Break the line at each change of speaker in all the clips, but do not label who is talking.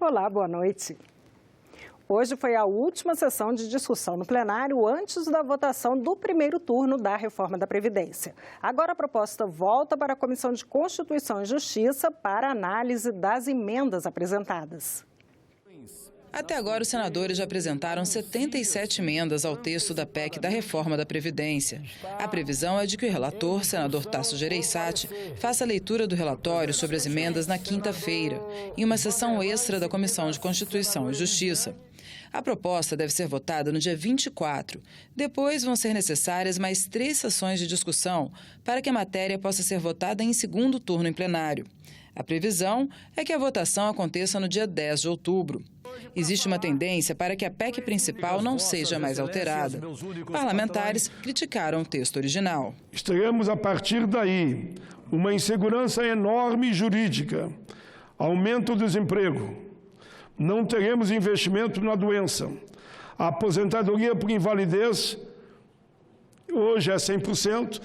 Olá, boa noite. Hoje foi a última sessão de discussão no plenário antes da votação do primeiro turno da reforma da Previdência. Agora a proposta volta para a Comissão de Constituição e Justiça para análise das emendas apresentadas.
Até agora, os senadores já apresentaram 77 emendas ao texto da PEC da reforma da Previdência. A previsão é de que o relator, senador Tasso Gereissati, faça a leitura do relatório sobre as emendas na quinta-feira, em uma sessão extra da Comissão de Constituição e Justiça. A proposta deve ser votada no dia 24. Depois vão ser necessárias mais 3 sessões de discussão para que a matéria possa ser votada em segundo turno em plenário. A previsão é que a votação aconteça no dia 10 de outubro. Existe uma tendência para que a PEC principal não seja mais alterada. Parlamentares criticaram o texto original.
Teremos, a partir daí, uma insegurança enorme jurídica, aumento do desemprego, não teremos investimento na doença, a aposentadoria por invalidez, hoje é 100%,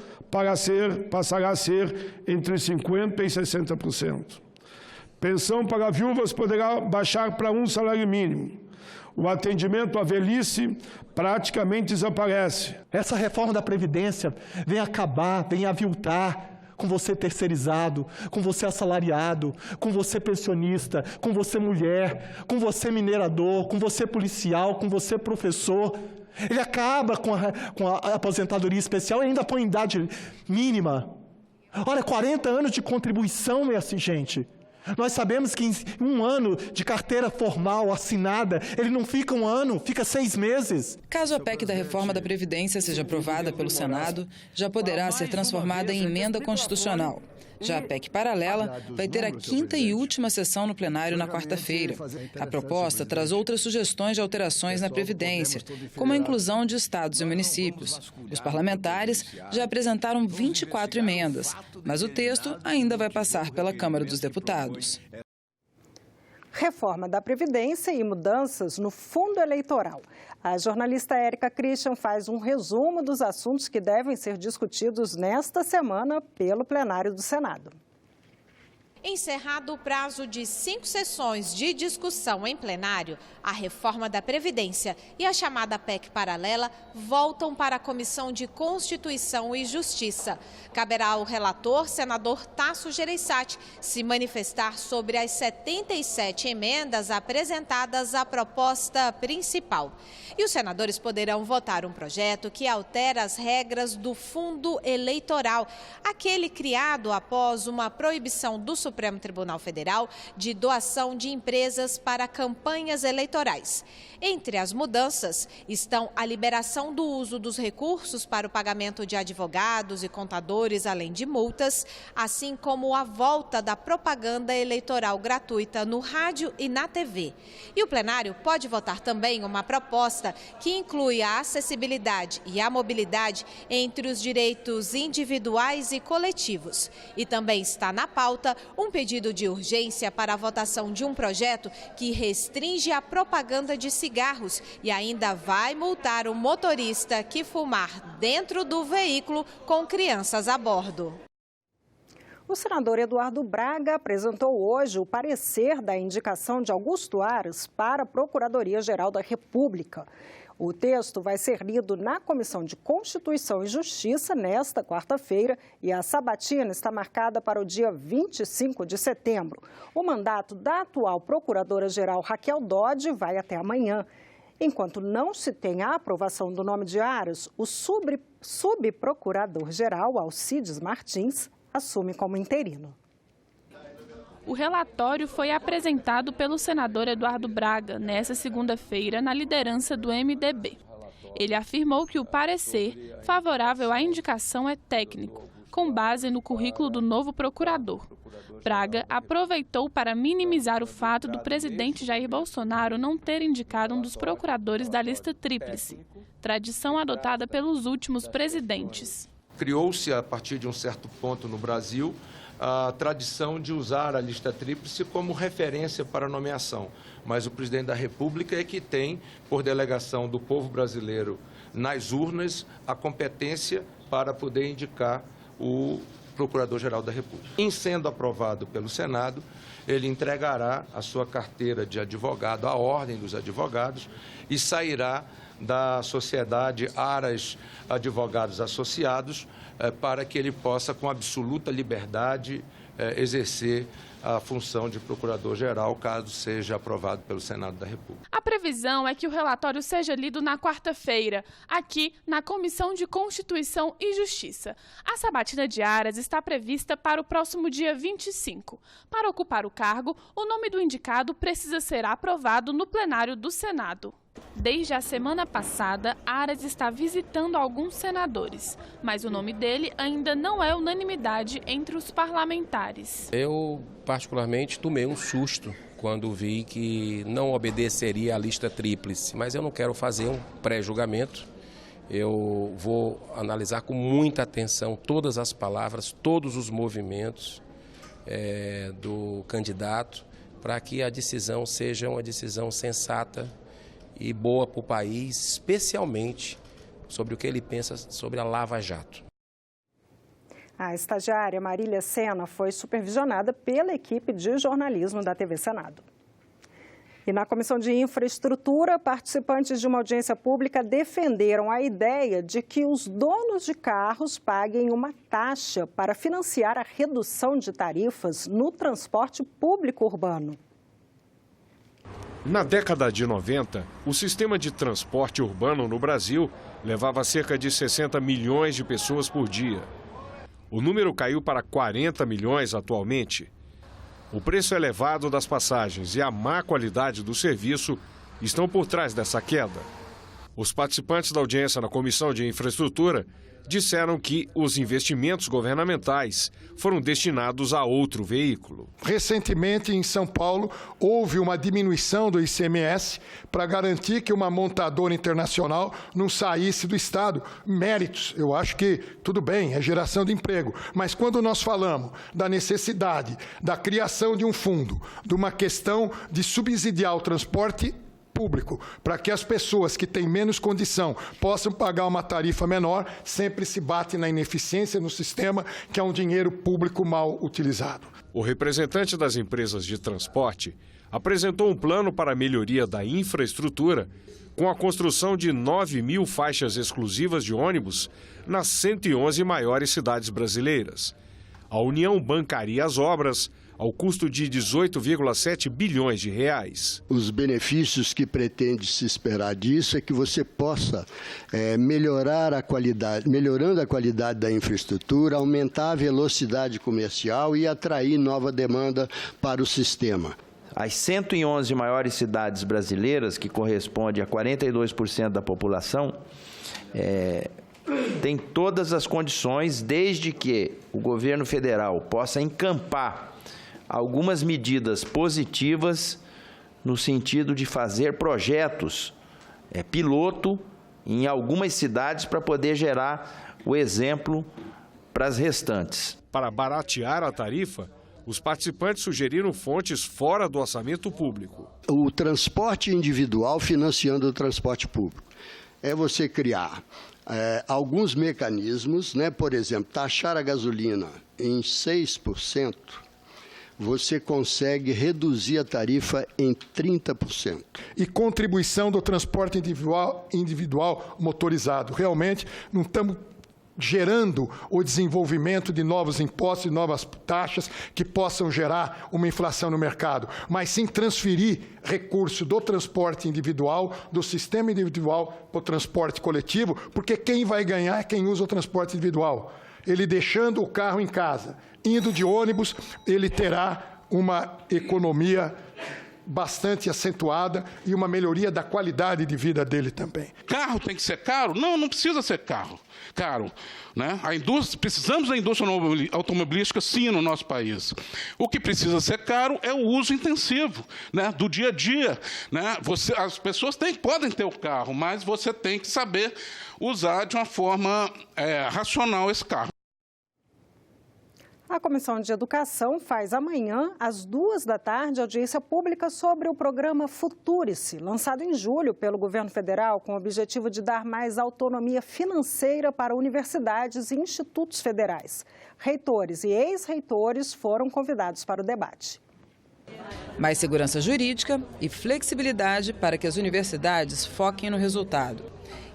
passará a ser entre 50% e 60%. Pensão para viúvas poderá baixar para 1 salário mínimo. O atendimento à velhice praticamente desaparece.
Essa reforma da Previdência vem acabar, vem aviltar com você terceirizado, com você assalariado, com você pensionista, com você mulher, com você minerador, com você policial, com você professor. Ele acaba com a aposentadoria especial e ainda põe idade mínima. Olha, 40 anos de contribuição, minha gente. Nós sabemos que em 1 ano de carteira formal assinada, ele não fica 1 ano, fica 6 meses.
Caso a PEC da reforma da Previdência seja aprovada pelo Senado, já poderá ser transformada em emenda constitucional. Já a PEC paralela vai ter a 5ª e última sessão no plenário na quarta-feira. A proposta traz outras sugestões de alterações na Previdência, como a inclusão de estados e municípios. Os parlamentares já apresentaram 24 emendas, mas o texto ainda vai passar pela Câmara dos Deputados.
Reforma da Previdência e mudanças no fundo eleitoral. A jornalista Érica Christian faz um resumo dos assuntos que devem ser discutidos nesta semana pelo plenário do Senado.
Encerrado o prazo de 5 sessões de discussão em plenário, a reforma da Previdência e a chamada PEC paralela voltam para a Comissão de Constituição e Justiça. Caberá ao relator, senador Tasso Gereissati, se manifestar sobre as 77 emendas apresentadas à proposta principal. E os senadores poderão votar um projeto que altera as regras do fundo eleitoral, aquele criado após uma proibição do Supremo Tribunal Federal de doação de empresas para campanhas eleitorais. Entre as mudanças estão a liberação do uso dos recursos para o pagamento de advogados e contadores, além de multas, assim como a volta da propaganda eleitoral gratuita no rádio e na TV. E o plenário pode votar também uma proposta que inclui a acessibilidade e a mobilidade entre os direitos individuais e coletivos. E também está na pauta um pedido de urgência para a votação de um projeto que restringe a propaganda de cigarros e ainda vai multar o motorista que fumar dentro do veículo com crianças a bordo.
O senador Eduardo Braga apresentou hoje o parecer da indicação de Augusto Aras para a Procuradoria-Geral da República. O texto vai ser lido na Comissão de Constituição e Justiça nesta quarta-feira e a sabatina está marcada para o dia 25 de setembro. O mandato da atual Procuradora-Geral Raquel Dodge vai até amanhã. Enquanto não se tem a aprovação do nome de Aras, o subprocurador-geral Alcides Martins assume como interino.
O relatório foi apresentado pelo senador Eduardo Braga nesta segunda-feira na liderança do MDB. Ele afirmou que o parecer favorável à indicação é técnico, com base no currículo do novo procurador. Braga aproveitou para minimizar o fato do presidente Jair Bolsonaro não ter indicado um dos procuradores da lista tríplice, tradição adotada pelos últimos presidentes.
Criou-se, a partir de um certo ponto no Brasil, a tradição de usar a lista tríplice como referência para a nomeação. Mas o presidente da República é que tem, por delegação do povo brasileiro nas urnas, a competência para poder indicar o Procurador-Geral da República. Em sendo aprovado pelo Senado, ele entregará a sua carteira de advogado à Ordem dos Advogados e sairá da Sociedade Aras Advogados Associados para que ele possa, com absoluta liberdade, exercer a função de Procurador-Geral, caso seja aprovado pelo Senado da República.
A previsão é que o relatório seja lido na quarta-feira, aqui na Comissão de Constituição e Justiça. A sabatina de Aras está prevista para o próximo dia 25. Para ocupar o cargo, o nome do indicado precisa ser aprovado no plenário do Senado. Desde a semana passada, Aras está visitando alguns senadores, mas o nome dele ainda não é unanimidade entre os parlamentares.
Eu, particularmente, tomei um susto quando vi que não obedeceria à lista tríplice, mas eu não quero fazer um pré-julgamento. Eu vou analisar com muita atenção todas as palavras, todos os movimentos do candidato, para que a decisão seja uma decisão sensata e boa para o país, especialmente sobre o que ele pensa sobre a Lava Jato.
A estagiária Marília Sena foi supervisionada pela equipe de jornalismo da TV Senado. E na Comissão de Infraestrutura, participantes de uma audiência pública defenderam a ideia de que os donos de carros paguem uma taxa para financiar a redução de tarifas no transporte público urbano.
Na década de 90, o sistema de transporte urbano no Brasil levava cerca de 60 milhões de pessoas por dia. O número caiu para 40 milhões atualmente. O preço elevado das passagens e a má qualidade do serviço estão por trás dessa queda. Os participantes da audiência na Comissão de Infraestrutura disseram que os investimentos governamentais foram destinados a outro veículo.
Recentemente, em São Paulo, houve uma diminuição do ICMS para garantir que uma montadora internacional não saísse do Estado. Méritos, eu acho que tudo bem, é geração de emprego. Mas quando nós falamos da necessidade da criação de um fundo, de uma questão de subsidiar o transporte público, para que as pessoas que têm menos condição possam pagar uma tarifa menor, sempre se bate na ineficiência no sistema, que é um dinheiro público mal utilizado.
O representante das empresas de transporte apresentou um plano para a melhoria da infraestrutura, com a construção de 9.000 faixas exclusivas de ônibus nas 111 maiores cidades brasileiras. A União bancaria as obras ao custo de 18,7 bilhões de reais.
Os benefícios que pretende se esperar disso é que você possa melhorando a qualidade da infraestrutura, aumentar a velocidade comercial e atrair nova demanda para o sistema.
As 111 maiores cidades brasileiras, que corresponde a 42% da população, tem todas as condições, desde que o governo federal possa encampar algumas medidas positivas no sentido de fazer projetos piloto em algumas cidades para poder gerar o exemplo para as restantes.
Para baratear a tarifa, os participantes sugeriram fontes fora do orçamento público.
O transporte individual financiando o transporte público. É você criar alguns mecanismos, por exemplo, taxar a gasolina em 6%, você consegue reduzir a tarifa em 30%.
E contribuição do transporte individual motorizado. Realmente, não estamos gerando o desenvolvimento de novos impostos e novas taxas que possam gerar uma inflação no mercado, mas sim transferir recurso do transporte individual, do sistema individual para o transporte coletivo, porque quem vai ganhar é quem usa o transporte individual. Ele deixando o carro em casa, indo de ônibus, ele terá uma economia bastante acentuada e uma melhoria da qualidade de vida dele também.
Carro tem que ser caro? Não, não precisa ser caro. Precisamos da indústria automobilística, sim, no nosso país. O que precisa ser caro é o uso intensivo, do dia a dia. As pessoas podem ter o carro, mas você tem que saber usar de uma forma racional esse carro.
A Comissão de Educação faz amanhã, às 14h, audiência pública sobre o programa Futurice, lançado em julho pelo governo federal com o objetivo de dar mais autonomia financeira para universidades e institutos federais. Reitores e ex-reitores foram convidados para o debate.
Mais segurança jurídica e flexibilidade para que as universidades foquem no resultado.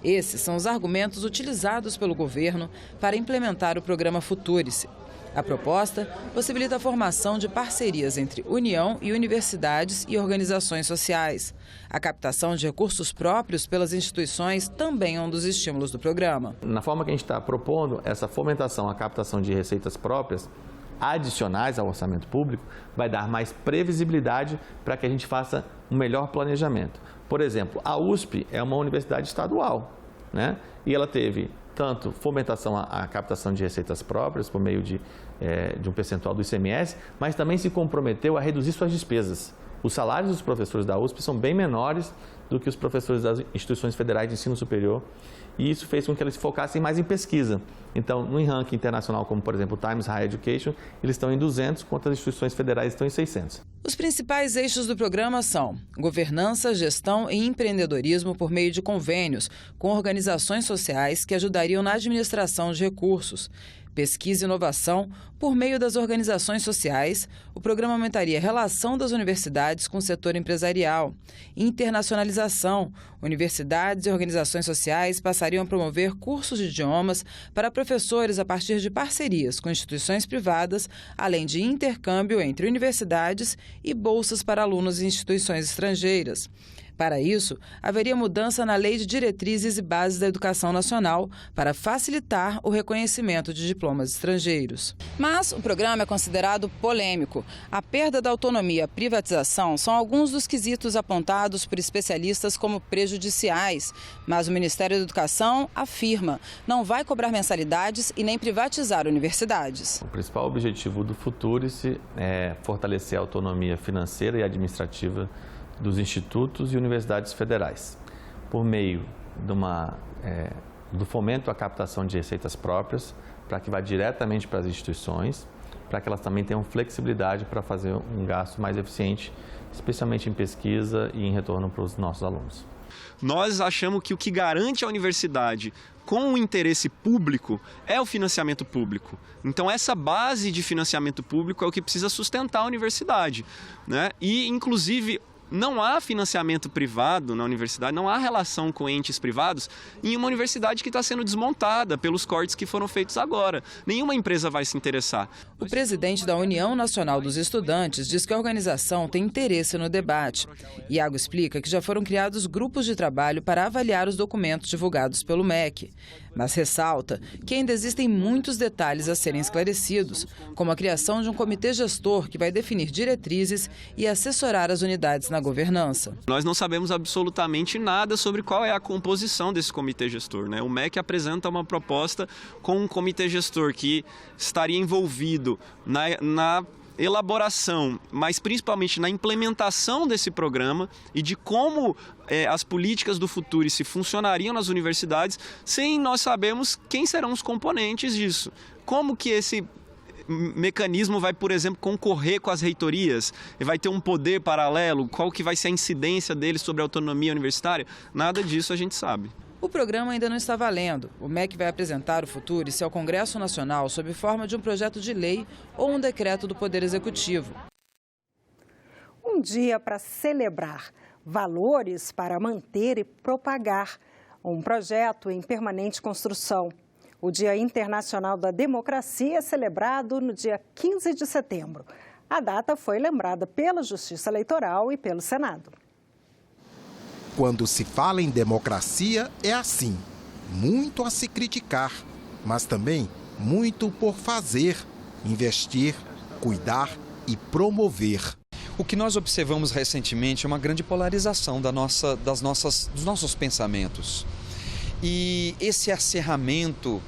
Esses são os argumentos utilizados pelo governo para implementar o programa Futurice. A proposta possibilita a formação de parcerias entre União e universidades e organizações sociais. A captação de recursos próprios pelas instituições também é um dos estímulos do programa.
Na forma que a gente está propondo, essa fomentação, a captação de receitas próprias, adicionais ao orçamento público, vai dar mais previsibilidade para que a gente faça um melhor planejamento. Por exemplo, a USP é uma universidade estadual, né? E ela teve tanto fomentação à captação de receitas próprias por meio de um percentual do ICMS, mas também se comprometeu a reduzir suas despesas. Os salários dos professores da USP são bem menores do que os professores das instituições federais de ensino superior, e isso fez com que eles focassem mais em pesquisa. Então, no ranking internacional, como por exemplo o Times Higher Education, eles estão em 200, enquanto as instituições federais estão em 600.
Os principais eixos do programa são governança, gestão e empreendedorismo por meio de convênios com organizações sociais que ajudariam na administração de recursos. Pesquisa e inovação, por meio das organizações sociais, o programa aumentaria a relação das universidades com o setor empresarial. Internacionalização, universidades e organizações sociais passariam a promover cursos de idiomas para professores a partir de parcerias com instituições privadas, além de intercâmbio entre universidades e bolsas para alunos em instituições estrangeiras. Para isso, haveria mudança na Lei de Diretrizes e Bases da Educação Nacional para facilitar o reconhecimento de diplomas estrangeiros. Mas o programa é considerado polêmico. A perda da autonomia e a privatização são alguns dos quesitos apontados por especialistas como prejudiciais. Mas o Ministério da Educação afirma, não vai cobrar mensalidades e nem privatizar universidades.
O principal objetivo do Futurice é fortalecer a autonomia financeira e administrativa dos institutos e universidades federais, por meio do fomento à captação de receitas próprias, para que vá diretamente para as instituições, para que elas também tenham flexibilidade para fazer um gasto mais eficiente, especialmente em pesquisa e em retorno para os nossos alunos.
Nós achamos que o que garante a universidade com o interesse público é o financiamento público. Então, essa base de financiamento público é o que precisa sustentar a universidade, né? E, inclusive, não há financiamento privado na universidade, não há relação com entes privados em uma universidade que está sendo desmontada pelos cortes que foram feitos agora. Nenhuma empresa vai se interessar.
O presidente da União Nacional dos Estudantes diz que a organização tem interesse no debate. Iago explica que já foram criados grupos de trabalho para avaliar os documentos divulgados pelo MEC. Mas ressalta que ainda existem muitos detalhes a serem esclarecidos, como a criação de um comitê gestor que vai definir diretrizes e assessorar as unidades na governança.
Nós não sabemos absolutamente nada sobre qual é a composição desse comitê gestor, né? O MEC apresenta uma proposta com um comitê gestor que estaria envolvido na elaboração, mas principalmente na implementação desse programa e de como as políticas do Futurice funcionariam nas universidades, sem nós sabermos quem serão os componentes disso. Como que esse mecanismo vai, por exemplo, concorrer com as reitorias, vai ter um poder paralelo, qual que vai ser a incidência dele sobre a autonomia universitária? Nada disso a gente sabe.
O programa ainda não está valendo. O MEC vai apresentar o Futurice ao Congresso Nacional sob forma de um projeto de lei ou um decreto do Poder Executivo.
Um dia para celebrar, valores para manter e propagar. Um projeto em permanente construção. O Dia Internacional da Democracia é celebrado no dia 15 de setembro. A data foi lembrada pela Justiça Eleitoral e pelo Senado.
Quando se fala em democracia, é assim. Muito a se criticar, mas também muito por fazer, investir, cuidar e promover.
O que nós observamos recentemente é uma grande polarização dos nossos pensamentos. E esse acerramento,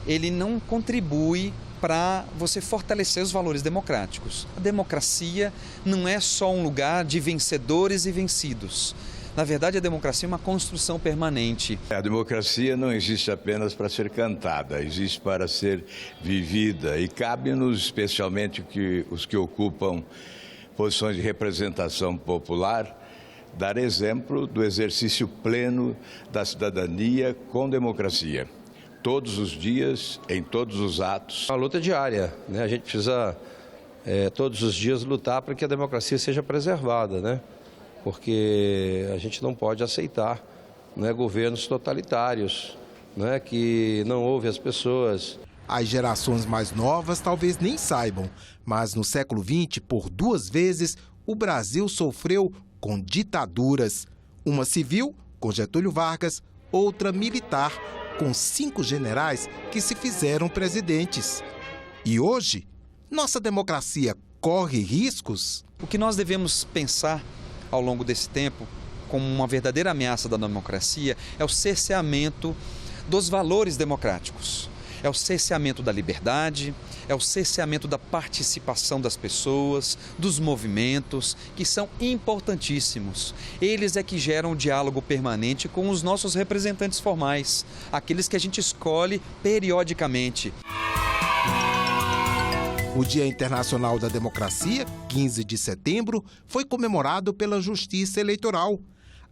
ele não contribui para você fortalecer os valores democráticos. A democracia não é só um lugar de vencedores e vencidos. Na verdade, a democracia é uma construção permanente.
A democracia não existe apenas para ser cantada, existe para ser vivida. E cabe-nos, especialmente os que ocupam posições de representação popular, dar exemplo do exercício pleno da cidadania com democracia. Todos os dias, em todos os atos.
Uma luta diária, né? A gente precisa todos os dias lutar para que a democracia seja preservada, né? Porque a gente não pode aceitar, né, governos totalitários, né, que não ouvem as pessoas.
As gerações mais novas talvez nem saibam, mas no século XX, por 2 vezes, o Brasil sofreu com ditaduras. Uma civil, com Getúlio Vargas, outra militar, com 5 generais que se fizeram presidentes. E hoje, nossa democracia corre riscos?
O que nós devemos pensar ao longo desse tempo como uma verdadeira ameaça da democracia é o cerceamento dos valores democráticos. É o cerceamento da liberdade, é o cerceamento da participação das pessoas, dos movimentos, que são importantíssimos. Eles é que geram um diálogo permanente com os nossos representantes formais, aqueles que a gente escolhe periodicamente.
O Dia Internacional da Democracia, 15 de setembro, foi comemorado pela Justiça Eleitoral.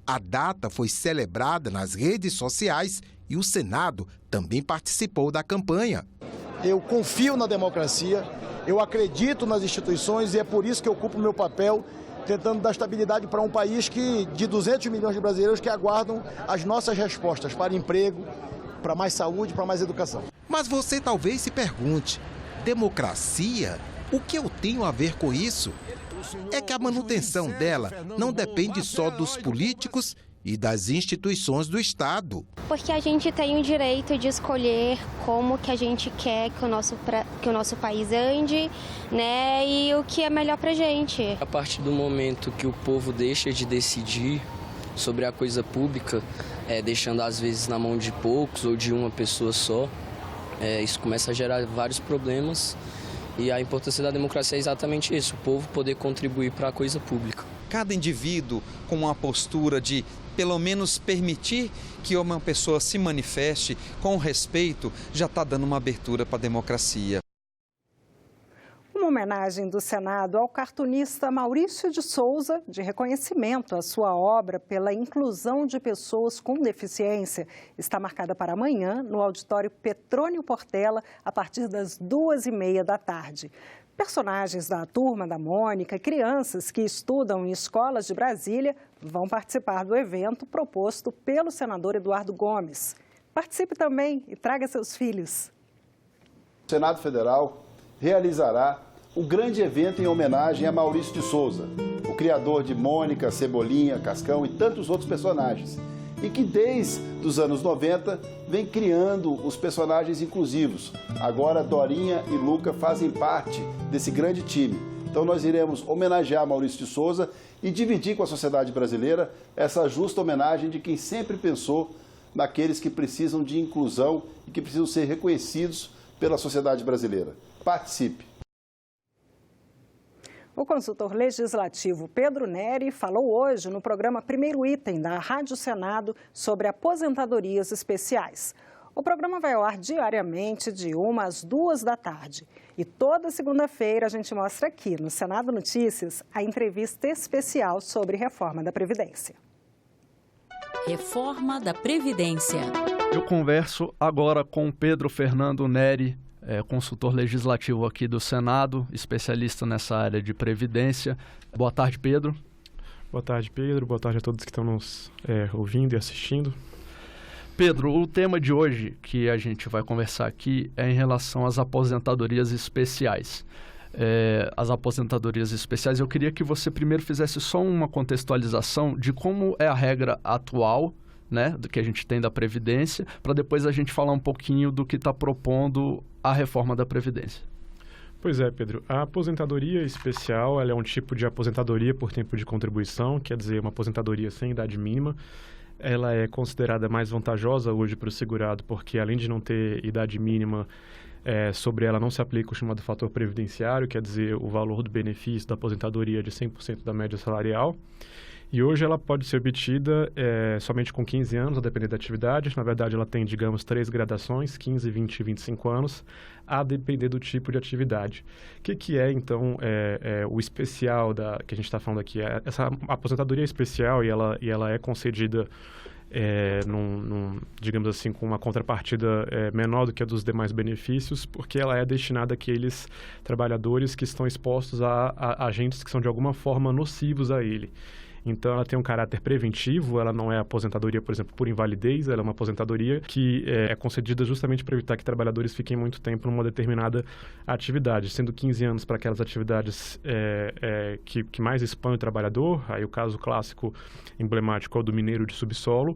A data foi celebrada nas redes sociais e o Senado também participou da campanha.
Eu confio na democracia, eu acredito nas instituições e é por isso que eu ocupo o meu papel tentando dar estabilidade para um país de 200 milhões de brasileiros que aguardam as nossas respostas para emprego, para mais saúde, para mais educação.
Mas você talvez se pergunte, democracia? O que eu tenho a ver com isso? É que a manutenção dela não depende só dos políticos e das instituições do Estado.
Porque a gente tem o direito de escolher como que a gente quer que o nosso país ande, né? E o que é melhor pra gente.
A partir do momento que o povo deixa de decidir sobre a coisa pública, deixando às vezes na mão de poucos ou de uma pessoa só, isso começa a gerar vários problemas. E a importância da democracia é exatamente isso, o povo poder contribuir para a coisa pública.
Cada indivíduo com uma postura de, pelo menos, permitir que uma pessoa se manifeste com respeito, já está dando uma abertura para a democracia.
Uma homenagem do Senado ao cartunista Maurício de Souza, de reconhecimento à sua obra pela inclusão de pessoas com deficiência, está marcada para amanhã no auditório Petrônio Portela, a partir das 2h30 da tarde. Personagens da Turma da Mônica e crianças que estudam em escolas de Brasília vão participar do evento proposto pelo senador Eduardo Gomes. Participe também e traga seus filhos.
O Senado Federal realizará o grande evento em homenagem a Maurício de Souza, o criador de Mônica, Cebolinha, Cascão e tantos outros personagens, e que desde os anos 90 vem criando os personagens inclusivos. Agora Dorinha e Luca fazem parte desse grande time. Então nós iremos homenagear Maurício de Souza e dividir com a sociedade brasileira essa justa homenagem de quem sempre pensou naqueles que precisam de inclusão e que precisam ser reconhecidos pela sociedade brasileira. Participe!
O consultor legislativo Pedro Neri falou hoje no programa Primeiro Item da Rádio Senado sobre aposentadorias especiais. O programa vai ao ar diariamente de 1 às 2 da tarde. E toda segunda-feira a gente mostra aqui no Senado Notícias a entrevista especial sobre reforma da Previdência.
Reforma da Previdência.
Eu converso agora com Pedro Fernando Neri, consultor legislativo aqui do Senado, especialista nessa área de Previdência. Boa tarde, Pedro.
Boa tarde, Pedro. Boa tarde a todos que estão nos ouvindo e assistindo.
Pedro, o tema de hoje que a gente vai conversar aqui é em relação às aposentadorias especiais. As aposentadorias especiais, eu queria que você primeiro fizesse só uma contextualização de como é a regra atual, né, do que a gente tem da Previdência, para depois a gente falar um pouquinho do que está propondo a reforma da Previdência.
Pois é, Pedro. A aposentadoria especial ela é um tipo de aposentadoria por tempo de contribuição, quer dizer, uma aposentadoria sem idade mínima. Ela é considerada mais vantajosa hoje para o segurado, porque além de não ter idade mínima, sobre ela não se aplica o chamado fator previdenciário, quer dizer, o valor do benefício da aposentadoria de 100% da média salarial. E hoje ela pode ser obtida somente com 15 anos, a depender da atividade. Na verdade, ela tem, digamos, 3 gradações, 15, 20 e 25 anos, a depender do tipo de atividade. O que é, então, o especial que a gente está falando aqui? Essa aposentadoria especial, e ela é concedida, digamos assim, com uma contrapartida menor do que a dos demais benefícios, porque ela é destinada àqueles trabalhadores que estão expostos a agentes que são, de alguma forma, nocivos a ele. Então, ela tem um caráter preventivo, ela não é aposentadoria, por exemplo, por invalidez, ela é uma aposentadoria que é concedida justamente para evitar que trabalhadores fiquem muito tempo numa determinada atividade, sendo 15 anos para aquelas atividades que mais expõem o trabalhador. Aí o caso clássico emblemático é o do mineiro de subsolo,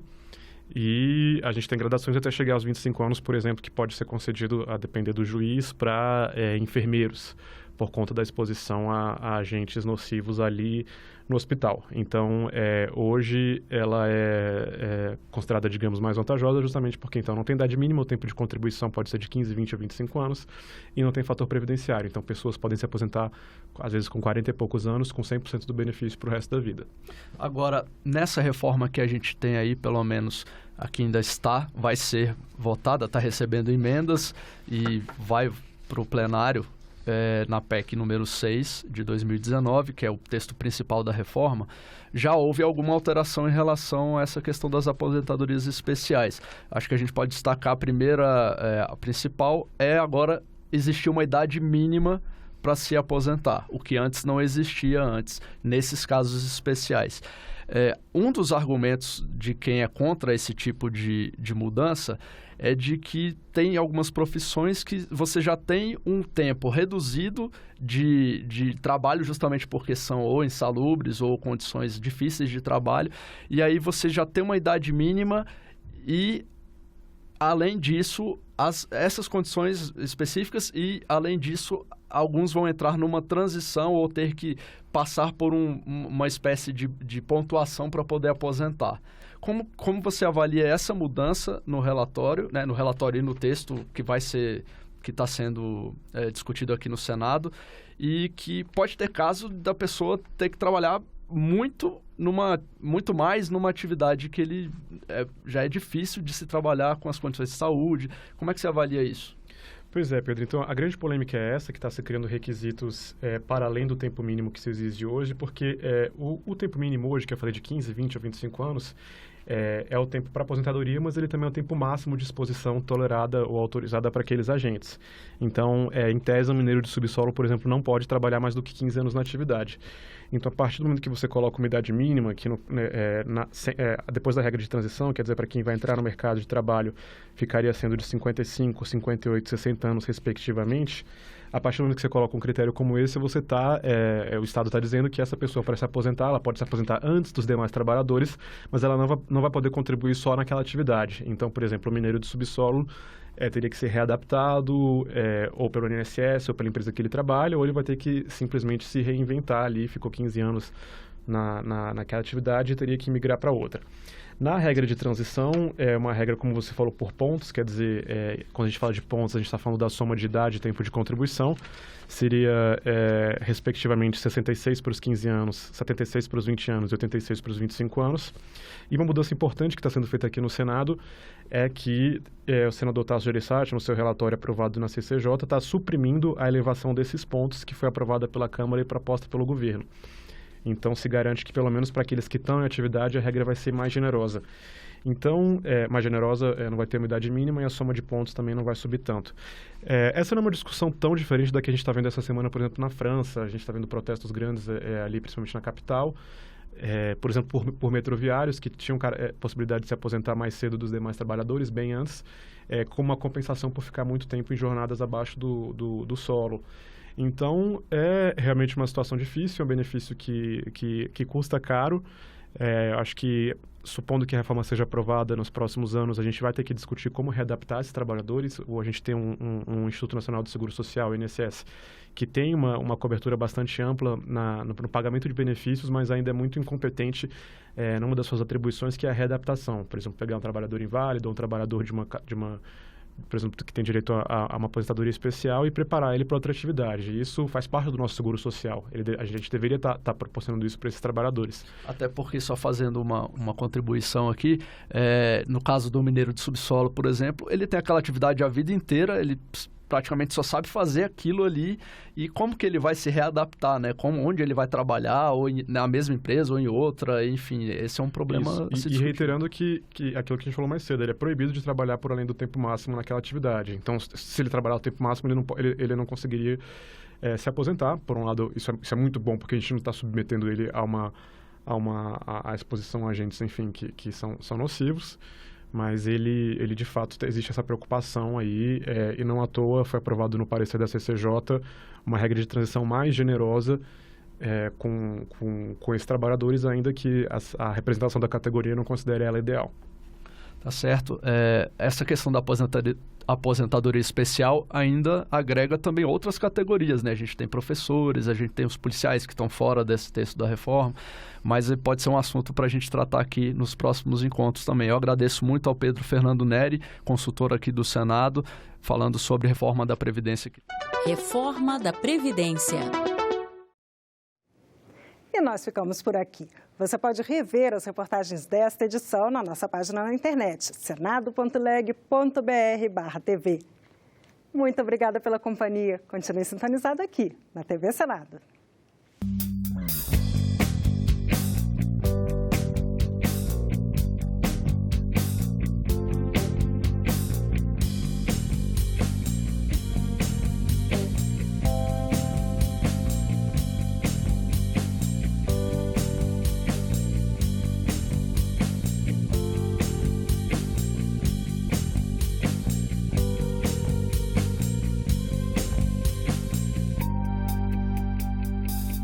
e a gente tem gradações até chegar aos 25 anos, por exemplo, que pode ser concedido, a depender do juiz, para enfermeiros, por conta da exposição a agentes nocivos ali no hospital. Então, hoje ela é considerada, digamos, mais vantajosa, justamente porque, então, não tem idade mínima, o tempo de contribuição pode ser de 15, 20 ou 25 anos, e não tem fator previdenciário. Então, pessoas podem se aposentar, às vezes, com 40 e poucos anos, com 100% do benefício para o resto da vida.
Agora, nessa reforma que a gente tem aí, pelo menos aqui ainda vai ser votada, está recebendo emendas e vai para o plenário, na PEC número 6 de 2019, que é o texto principal da reforma, já houve alguma alteração em relação a essa questão das aposentadorias especiais. Acho que a gente pode destacar a principal agora existir uma idade mínima para se aposentar, o que antes não existia nesses casos especiais. Um dos argumentos de quem é contra esse tipo de mudança é de que tem algumas profissões que você já tem um tempo reduzido de trabalho, justamente porque são ou insalubres ou condições difíceis de trabalho, e aí você já tem uma idade mínima e, além disso, essas condições específicas e, além disso, alguns vão entrar numa transição ou ter que passar por uma espécie de pontuação para poder aposentar. Como você avalia essa mudança no relatório, né, no relatório e no texto que está sendo discutido aqui no Senado, e que pode ter caso da pessoa ter que trabalhar muito mais numa atividade que já é difícil de se trabalhar com as condições de saúde? Como é que você avalia isso?
Pois é, Pedro. Então, a grande polêmica é essa, que está se criando requisitos para além do tempo mínimo que se exige hoje, porque o tempo mínimo hoje, que eu falei de 15, 20 ou 25 anos, é o tempo para aposentadoria, mas ele também é o tempo máximo de exposição tolerada ou autorizada para aqueles agentes. Então, em tese, um mineiro de subsolo, por exemplo, não pode trabalhar mais do que 15 anos na atividade. Então, a partir do momento que você coloca uma idade mínima, que depois da regra de transição, quer dizer, para quem vai entrar no mercado de trabalho, ficaria sendo de 55, 58, 60 anos, respectivamente. A partir do momento que você coloca um critério como esse, você o Estado está dizendo que essa pessoa, para se aposentar, ela pode se aposentar antes dos demais trabalhadores, mas ela não vai poder contribuir só naquela atividade. Então, por exemplo, o mineiro de subsolo teria que ser readaptado ou pelo INSS ou pela empresa que ele trabalha, ou ele vai ter que simplesmente se reinventar ali, ficou 15 anos naquela atividade e teria que migrar para outra. Na regra de transição, é uma regra, como você falou, por pontos, quer dizer, quando a gente fala de pontos, a gente está falando da soma de idade e tempo de contribuição, seria, respectivamente, 66 para os 15 anos, 76 para os 20 anos e 86 para os 25 anos. E uma mudança importante que está sendo feita aqui no Senado é que o senador Tasso Gereissati, no seu relatório aprovado na CCJ, está suprimindo a elevação desses pontos que foi aprovada pela Câmara e proposta pelo governo. Então, se garante que, pelo menos para aqueles que estão em atividade, a regra vai ser mais generosa. Então, mais generosa, não vai ter uma idade mínima e a soma de pontos também não vai subir tanto. Essa não é uma discussão tão diferente da que a gente está vendo essa semana, por exemplo, na França. A gente está vendo protestos grandes ali, principalmente na capital. Por exemplo, por metroviários, que tinham possibilidade de se aposentar mais cedo dos demais trabalhadores, bem antes, com uma compensação por ficar muito tempo em jornadas abaixo do solo. Então, é realmente uma situação difícil, é um benefício que custa caro. Acho que, supondo que a reforma seja aprovada nos próximos anos, a gente vai ter que discutir como readaptar esses trabalhadores. Ou a gente tem um Instituto Nacional do Seguro Social, o INSS, que tem uma cobertura bastante ampla no pagamento de benefícios, mas ainda é muito incompetente numa das suas atribuições, que é a readaptação. Por exemplo, pegar um trabalhador inválido ou um trabalhador de uma por exemplo, que tem direito a uma aposentadoria especial e preparar ele para outra atividade. E isso faz parte do nosso seguro social. A gente deveria estar proporcionando isso para esses trabalhadores.
Até porque, só fazendo uma contribuição aqui, no caso do mineiro de subsolo, por exemplo, ele tem aquela atividade a vida inteira, ele praticamente só sabe fazer aquilo ali, e como que ele vai se readaptar, né? Onde ele vai trabalhar, ou na mesma empresa ou em outra, enfim, esse é um problema.
E reiterando que aquilo que a gente falou mais cedo, ele é proibido de trabalhar por além do tempo máximo naquela atividade. Então, se ele trabalhar o tempo máximo, ele não conseguiria se aposentar. Por um lado, isso é muito bom, porque a gente não está submetendo ele a exposição a agentes, enfim, que são nocivos. Mas ele de fato, existe essa preocupação aí, e não à toa foi aprovado no parecer da CCJ uma regra de transição mais generosa com esses trabalhadores, ainda que a representação da categoria não considere ela ideal.
Tá certo. Essa questão da aposentadoria especial ainda agrega também outras categorias, né? A gente tem professores, a gente tem os policiais que estão fora desse texto da reforma, mas pode ser um assunto para a gente tratar aqui nos próximos encontros também. Eu agradeço muito ao Pedro Fernando Neri, consultor aqui do Senado, falando sobre reforma da Previdência.
Reforma da Previdência.
E nós ficamos por aqui. Você pode rever as reportagens desta edição na nossa página na internet, senado.leg.br/TV. Muito obrigada pela companhia. Continue sintonizado aqui na TV Senado.